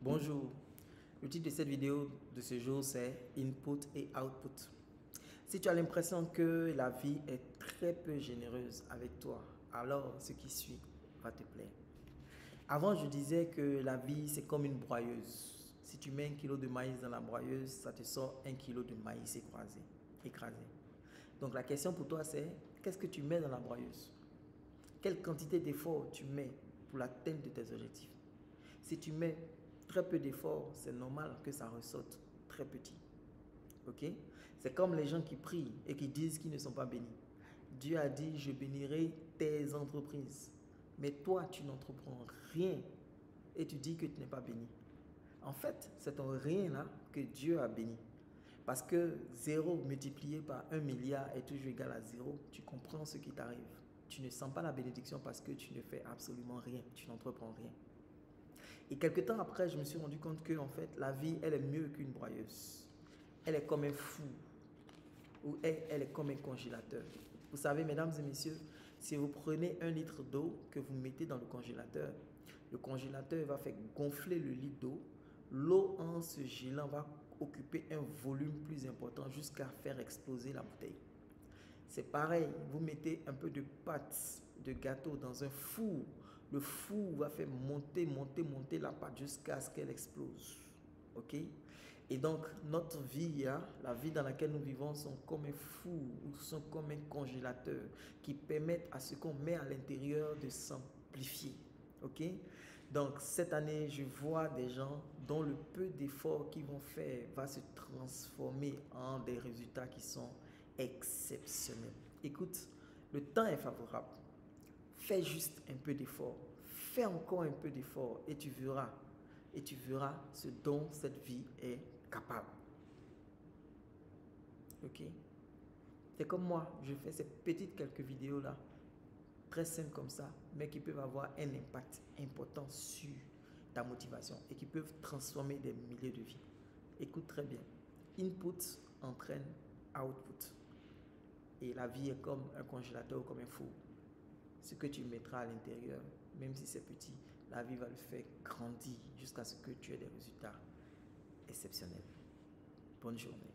Bonjour, le titre de cette vidéo de ce jour c'est Input et Output. Si tu as l'impression que la vie est très peu généreuse avec toi, alors ce qui suit va te plaire. Avant, je disais que la vie c'est comme une broyeuse. Si tu mets 1 kg de maïs dans la broyeuse, ça te sort 1 kg de maïs écrasé. Donc la question pour toi c'est, qu'est-ce que tu mets dans la broyeuse? Quelle quantité d'effort tu mets pour l'atteinte de tes objectifs? Si tu mets très peu d'efforts, c'est normal que ça ressorte très petit. Ok? C'est comme les gens qui prient et qui disent qu'ils ne sont pas bénis. Dieu a dit, je bénirai tes entreprises. Mais toi, tu n'entreprends rien et tu dis que tu n'es pas béni. En fait, c'est ton rien là que Dieu a béni. Parce que 0 multiplié par 1 milliard est toujours égal à 0. Tu comprends ce qui t'arrive. Tu ne sens pas la bénédiction parce que tu ne fais absolument rien. Tu n'entreprends rien. Et quelques temps après, je me suis rendu compte que en fait, la vie, elle est mieux qu'une broyeuse. Elle est comme un four ou elle est comme un congélateur. Vous savez, mesdames et messieurs, si vous prenez 1 litre d'eau que vous mettez dans le congélateur va faire gonfler le litre d'eau. L'eau en se gelant va occuper un volume plus important jusqu'à faire exploser la bouteille. C'est pareil, vous mettez un peu de pâte de gâteau dans un four. Le four va faire monter la pâte jusqu'à ce qu'elle explose. Ok? Et donc, notre vie, la vie dans laquelle nous vivons, sont comme un four ou sont comme un congélateur qui permettent à ce qu'on met à l'intérieur de s'amplifier. Ok? Donc, cette année, je vois des gens dont le peu d'efforts qu'ils vont faire va se transformer en des résultats qui sont exceptionnel. Écoute, le temps est favorable. Fais juste un peu d'effort. Fais encore un peu d'effort et tu verras. Et tu verras ce dont cette vie est capable. Ok? C'est comme moi, je fais ces petites quelques vidéos là, très simples comme ça, mais qui peuvent avoir un impact important sur ta motivation et qui peuvent transformer des milliers de vies. Écoute très bien. Input entraîne output. Et la vie est comme un congélateur ou comme un four. Ce que tu mettras à l'intérieur, même si c'est petit, la vie va le faire grandir jusqu'à ce que tu aies des résultats exceptionnels. Bonne journée.